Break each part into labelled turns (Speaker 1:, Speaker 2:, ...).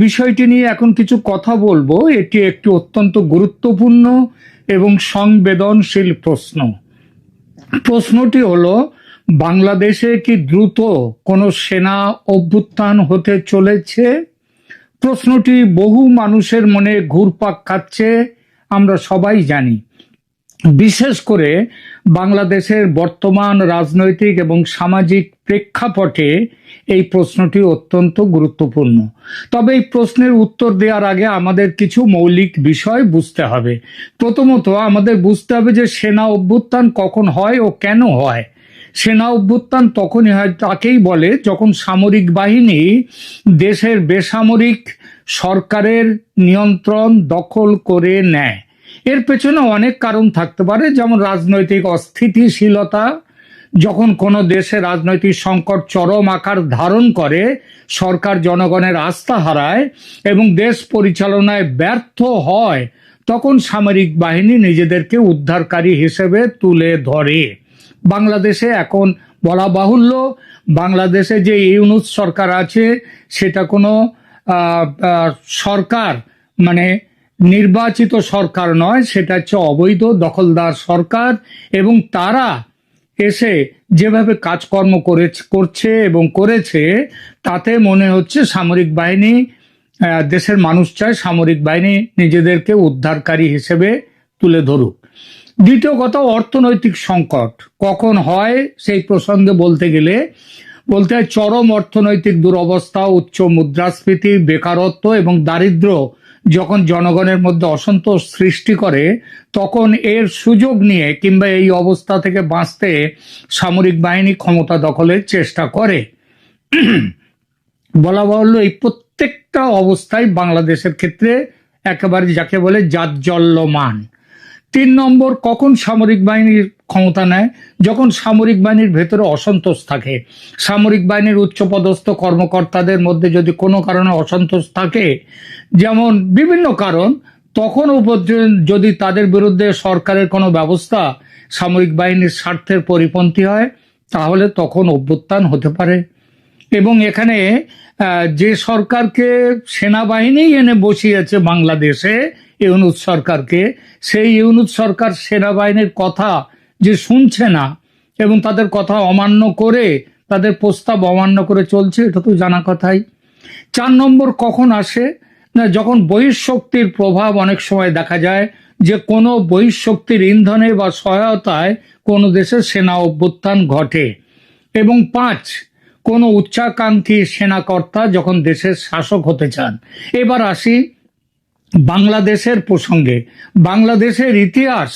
Speaker 1: বিষয়টি নিয়ে এখন কিছু কথা বলবো। এটি একটি অত্যন্ত গুরুত্বপূর্ণ এবং সংবেদনশীল প্রশ্ন। প্রশ্নটি হলো, বাংলাদেশে কি দ্রুত কোনো সেনা অভ্যুত্থান হতে চলেছে? প্রশ্নটি বহু মানুষের মনে ঘুরপাক খাচ্ছে, আমরা সবাই জানি। বিশেষ করে বাংলাদেশের বর্তমান রাজনৈতিক এবং সামাজিক প্রেক্ষাপটে এই প্রশ্নটি অত্যন্ত গুরুত্বপূর্ণ। তবে এই প্রশ্নের উত্তর দেওয়ার আগে আমাদের কিছু মৌলিক বিষয় বুঝতে হবে। প্রথমত আমাদের বুঝতে হবে যে সেনা অভ্যুত্থান কখন হয় ও কেন হয়। সেনা অভ্যুত্থান তখনই হয়, তাকেই বলে যখন সামরিক বাহিনী দেশের বেসামরিক সরকারের নিয়ন্ত্রণ দখল করে নেয়। এর পেছনে অনেক কারণ থাকতে পারে, যেমন রাজনৈতিক অস্থিতিশীলতা, যখন কোনো দেশে রাজনৈতিক সংকট চরম আকার ধারণ করে, সরকার জনগণের আস্থা হারায় এবং দেশ পরিচালনায় ব্যর্থ হয়, তখন সামরিক বাহিনী নিজেদেরকে উদ্ধারকারী হিসেবে তুলে ধরে। বাংলাদেশে এখন বলা বাহুল্য, বাংলাদেশে যে ইউনূস সরকার আছে সেটা কোনো সরকার মানে নির্বাচিত সরকার নয়, সেটা হচ্ছে অবৈধ দখলদার সরকার। এবং তারা এসে যেভাবে কাজকর্ম করছে এবং করেছে, তাতে মনে হচ্ছে সামরিক বাহিনী, দেশের মানুষ চায় সামরিক বাহিনী নিজেদেরকে উদ্ধারকারী হিসেবে তুলে ধরুক। দ্বিতীয় কথা, অর্থনৈতিক সংকট কখন হয় সেই প্রসঙ্গে বলতে হয় চরম অর্থনৈতিক দুরবস্থা, উচ্চ মুদ্রাস্ফীতি, বেকারত্ব এবং দারিদ্র্য যখন জনগণের মধ্যে অসন্তোষ সৃষ্টি করে, তখন এর সুযোগ নিয়ে কিংবা এই অবস্থা থেকে বাঁচতে সামরিক বাহিনী ক্ষমতা দখলের চেষ্টা করে। বলা বাহুল্য, এই প্রত্যেকটা অবস্থায় বাংলাদেশের ক্ষেত্রে একেবারে যাকে বলে জাজ্জল্যমান। 3 নম্বর, কখন সামরিক বাহিনীর ক্ষমতা নেয়? যখন সামরিক বাহিনীর ভেতরে অসন্তোষ থাকে। সামরিক বাহিনীর উচ্চপদস্থ কর্মকর্তাদের মধ্যে যদি কোনো কারণে অসন্তোষ থাকে, যেমন বিভিন্ন কারণ, তখন যদি তাদের বিরুদ্ধে সরকারের কোনো ব্যবস্থা সামরিক বাহিনীর স্বার্থের পরিপন্থী হয়, তাহলে তখন অভ্যুত্থান হতে পারে। এবং এখানে যে সরকারকে সেনাবাহিনী এনে বসিয়েছে বাংলাদেশে, ইউনূস সরকারকে, সেই ইউনূস সরকার সেনাবাহিনীর কথা যে শুনছে না এবং তাদের কথা অমান্য করে, তাদের প্রস্তাব অমান্য করে চলছে, এটা তো জানা কথাই। 4 নম্বর কখন আসে না, যখন বহিঃশক্তির প্রভাব অনেক সময় দেখা যায় যে কোনো বহিঃশক্তির ইন্ধনে বা সহায়তায় কোনো দেশের সেনা অভ্যুত্থান ঘটে। এবং 5, কোনো উচ্চাকাঙ্ক্ষী সেনাকর্তা যখন দেশের শাসক হতে চান। এবার আসি বাংলাদেশের প্রসঙ্গে। বাংলাদেশের ইতিহাস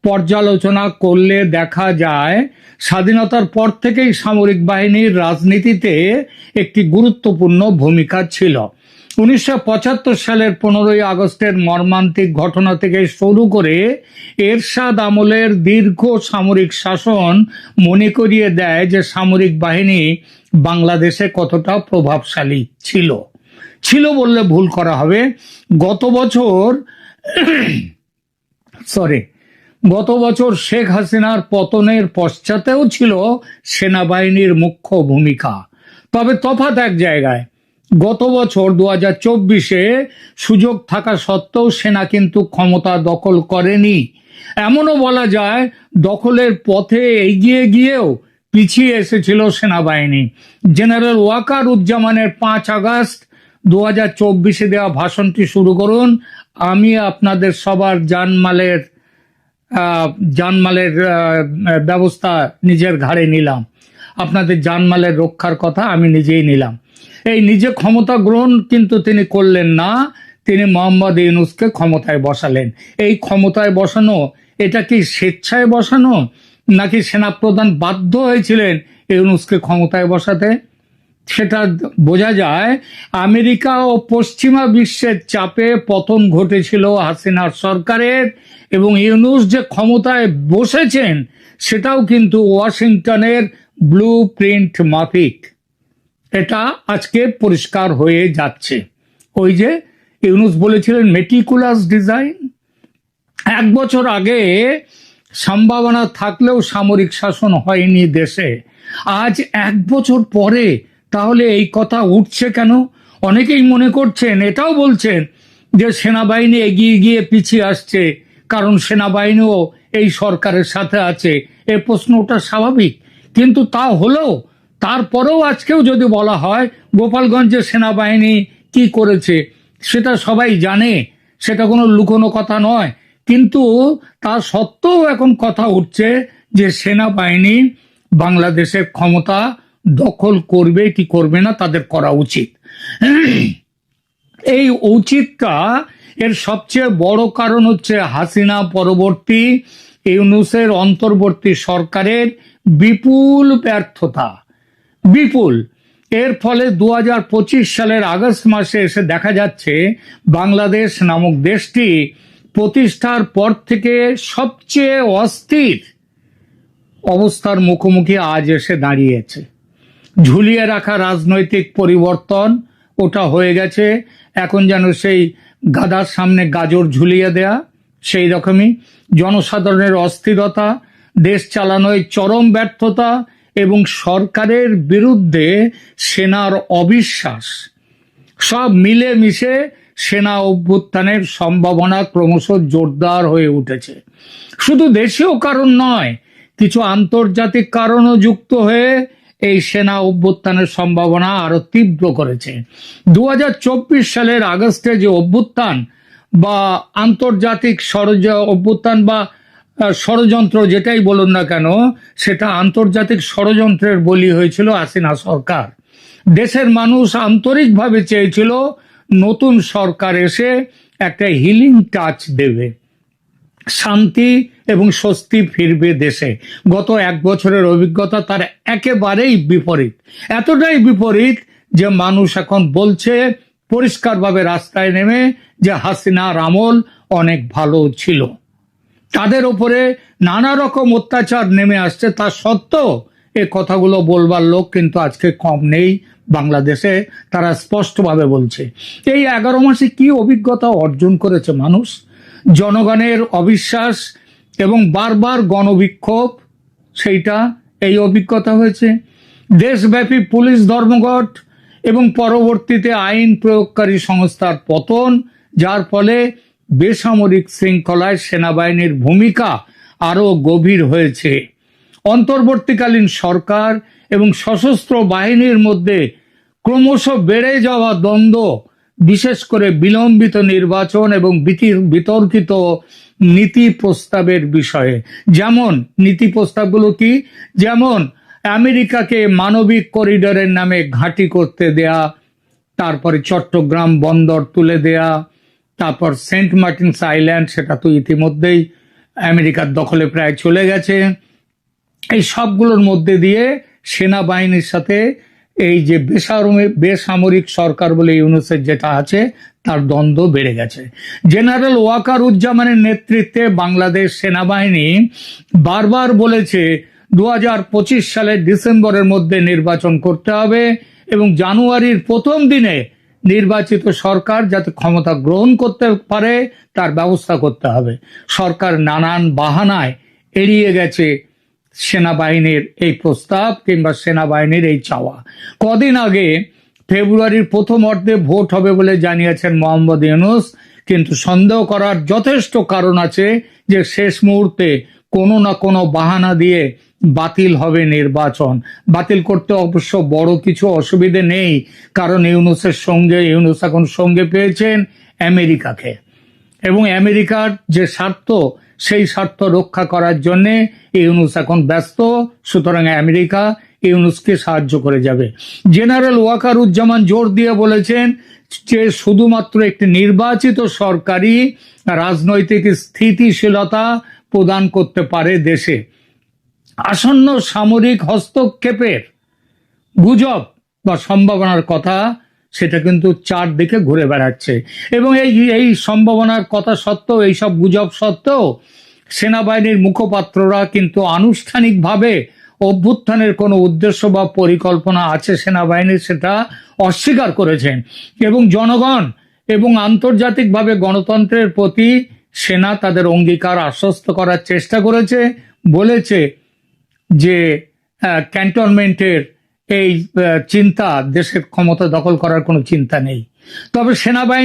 Speaker 1: পর্যালোচনা করলে দেখা যায় স্বাধীনতার পর থেকেই সামরিক বাহিনীর রাজনীতিতে একটি গুরুত্বপূর্ণ ভূমিকা ছিল। 1975 সালের 15ই আগস্টের মর্মান্তিক ঘটনা থেকে শুরু করে এরশাদ আমলের দীর্ঘ সামরিক শাসন মনে করিয়ে দেয় যে সামরিক বাহিনী বাংলাদেশে কতটা প্রভাবশালী ছিল বললে ভুল করা হবে। গত বছর শেখ হাসিনার পতনের পশ্চাতেও ছিল সেনাবাহিনীর মুখ্য ভূমিকা। তবে তফাৎ এক জায়গায়, গত বছর 2024-এ সুযোগ থাকা সত্ত্বেও সেনা কিন্তু ক্ষমতা দখল করেনি। এমনও বলা যায় দখলের পথে এগিয়ে গিয়েও পিছিয়ে এসেছিল সেনাবাহিনী। জেনারেল ওয়াকার উজ্জামানের 5 আগস্ট 2024-এ দেওয়া ভাষণটি শুরু করুন, আমি আপনাদের সবার জানমালের ব্যবস্থা নিজের ঘাড়ে নিলাম, আপনাদের জানমালের রক্ষার কথা আমি নিজেই নিলাম। এই নিজে ক্ষমতা গ্রহণ কিন্তু তিনি করলেন না, তিনি মোহাম্মদ ইউনূসকে ক্ষমতায় বসালেন। এই ক্ষমতায় বসানো, এটা কি স্বেচ্ছায় বসানো, নাকি সেনাপ্রধান বাধ্য হয়েছিলেন ইউনূসকে ক্ষমতায় বসাতে? সেটা বোঝা যায় আমেরিকা ও পশ্চিমা বিশ্বের চাপে পতন ঘটেছিল হাসিনার সরকারের, এবং ইউনূস যে ক্ষমতায় বসেছেন সেটাও কিন্তু ওয়াশিংটনের ব্লু প্রিন্ট মাফিক। এটা আজকে পরিষ্কার হয়ে যাচ্ছে। ওই যে ইউনূস বলেছিলেন মেটিকুলাস ডিজাইন। 1 বছর আগে সম্ভাবনা থাকলেও সামরিক শাসন হয়নি দেশে। আজ 1 বছর পরে তাহলে এই কথা উঠছে কেন? অনেকেই মনে করছেন, এটাও বলছেন যে সেনাবাহিনী এগিয়ে গিয়ে পিছিয়ে আসছে, কারণ সেনাবাহিনীও এই সরকারের সাথে আছে। এ প্রশ্নটা স্বাভাবিক, কিন্তু তা হলেও তারপরেও আজকেও যদি বলা হয় গোপালগঞ্জের সেনাবাহিনী কি করেছে, সেটা সবাই জানে, সেটা কোনো লুকোনো কথা নয়। কিন্তু তা সত্ত্বেও এখন কথা উঠছে যে সেনাবাহিনী বাংলাদেশের ক্ষমতা দখল করবে কি করবে না, তাদের করা উচিত। এই উচিতটা এর সবচেয়ে বড় কারণ হচ্ছে হাসিনা পরবর্তী ইউনূসের অন্তর্বর্তী সরকারের বিপুল ব্যর্থতা, বিপুল। এর ফলে 2025 সালের আগস্ট মাসে এসে দেখা যাচ্ছে বাংলাদেশ নামক দেশটি প্রতিষ্ঠার পর থেকে সবচেয়ে অস্থির অবস্থার মুখোমুখি আজ এসে দাঁড়িয়েছে। ঝুলিয়ে রাখা রাজনৈতিক পরিবর্তন ওটা হয়ে গেছে এখন যেন সেই গাদার সামনে গাজর ঝুলিয়ে দেয়া, সেই রকমই জনসাধারণের অস্থিরতা, দেশ চালানোয় চরম ব্যর্থতা এবং সরকারের বিরুদ্ধে সেনার অবিশ্বাস, সব মিলে মিশে সেনা অভ্যুত্থানের সম্ভাবনা ক্রমশ জোরদার হয়ে উঠেছে। শুধু দেশীয় কারণ নয়, কিছু আন্তর্জাতিক কারণও যুক্ত হয়ে এই সেনা অভ্যুত্থানের সম্ভাবনা আরো তীব্র করেছে। 2024 সালের আগস্টে যে অভ্যুত্থান বা আন্তর্জাতিক অভ্যুত্থান বা ষড়যন্ত্র যেটাই বলুন না কেন, সেটা আন্তর্জাতিক ষড়যন্ত্রের বলি হয়েছিল হাসিনা সরকার। দেশের মানুষ আন্তরিকভাবে চেয়েছিল নতুন সরকার এসে একটা হিলিং টাচ দেবে, শান্তি এবং স্বস্তি ফিরবে দেশে। গত 1 বছরের অভিজ্ঞতা তার একেবারেই বিপরীত, এতটাই বিপরীত যে মানুষ এখন বলছে পরিষ্কারভাবে রাস্তায় নেমে যে হাসিনার আমল অনেক ভালো ছিল। তাদের ওপরে নানা রকম অত্যাচার নেমে আসছে, তা সত্ত্বেও এ কথাগুলো বলবার লোক কিন্তু আজকে কম নেই বাংলাদেশে। তারা স্পষ্টভাবে বলছে এই 11 মাসে কি অভিজ্ঞতা অর্জন করেছে মানুষ। জনগণের অবিশ্বাস এবং বারবার গণবিক্ষোভ, সেইটা এই অভিজ্ঞতা হয়েছে। দেশব্যাপী পুলিশ ধর্মঘট এবং পরবর্তীতে আইন প্রয়োগকারী সংস্থার পতন, যার ফলে বেসামরিক শৃঙ্খলায় সেনাবাহিনীর ভূমিকা আরো গভীর হয়েছে। অন্তর্বর্তীকালীন সরকার এবং সশস্ত্র বাহিনীর মধ্যে ক্রমশ বেড়ে যাওয়া দ্বন্দ্ব, বিশেষ করে বিলম্বিত নির্বাচন এবং বিতর্কিত নীতি প্রস্তাবের বিষয়ে। যেমন নীতি প্রস্তাবগুলো কি, যেমন আমেরিকাকে মানবিক করিডোরের নামে ঘাঁটি করতে দেয়া, তারপরে চট্টগ্রাম বন্দর তুলে দেয়া, তারপর সেন্ট মার্টিনস আইল্যান্ড, সেটা তো ইতিমধ্যেই আমেরিকার দখলে প্রায় চলে গেছে। এই সবগুলোর মধ্যে দিয়ে সেনাবাহিনীর সাথে এই যে বেসামরিক সরকার বলে ইউনূসের যেটা আছে তার দ্বন্দ্ব বেড়ে গেছে। জেনারেল ওয়াকারুজ্জামানের নেতৃত্বে বাংলাদেশ সেনাবাহিনী বারবার বলেছে 2025 সালের ডিসেম্বরের মধ্যে নির্বাচন করতে হবে এবং জানুয়ারির প্রথম দিনে নির্বাচিত সরকার যাতে ক্ষমতা গ্রহণ করতে পারে তার ব্যবস্থা করতে হবে। সরকার নানান বাহানায় এড়িয়ে গেছে সেনাবাহিনীর এই প্রস্তাব কিংবা সেনাবাহিনীর এই চাওয়া। কদিন আগে ফেব্রুয়ারির প্রথম অর্ধে ভোট হবে বলে জানিয়েছেন মোহাম্মদ ইউনূস, কিন্তু সন্দেহ করার যথেষ্ট কারণ আছে যে শেষ মুহূর্তে কোনো না কোনো বাহানা দিয়ে বাতিল হবে নির্বাচন। বাতিল করতে অবশ্য বড় কিছু অসুবিধে নেই, কারণ ইউনূস এখন সঙ্গে পেয়েছেন আমেরিকাকে, এবং আমেরিকার যে স্বার্থ সেই স্বার্থ রক্ষা করার জন্য ইউনূস এখন ব্যস্ত। সুতরাং আমেরিকা ইউনূসকে সাহায্য করে যাবে। জেনারেল ওয়াকারুজ্জামান জোর দিয়ে বলেছেন যে শুধুমাত্র একটি নির্বাচিত সরকারই রাজনৈতিক স্থিতিশীলতা প্রদান করতে পারে দেশে। আসন্ন সামরিক হস্তক্ষেপের গুজব বা সম্ভাবনার কথা সেটা কিন্তু চারদিকে ঘুরে বেড়াচ্ছে, এবং এই সম্ভাবনার কথা সত্ত্বেও, এইসব গুজব সত্ত্বেও সেনাবাহিনীর মুখপাত্ররা কিন্তু আনুষ্ঠানিকভাবে অভ্যুত্থানের কোনো উদ্দেশ্য বা পরিকল্পনা আছে সেনাবাহিনীর সেটা অস্বীকার করেছেন। এবং জনগণ এবং আন্তর্জাতিকভাবে গণতন্ত্রের প্রতি সেনা তাদের অঙ্গীকার আশ্বস্ত করার চেষ্টা করেছে, বলেছে যে ক্যান্টনমেন্টের এই চিন্তা, দেশের ক্ষমতা দখল করার কোনো চিন্তা নেই। তবে সেনাবাহিনী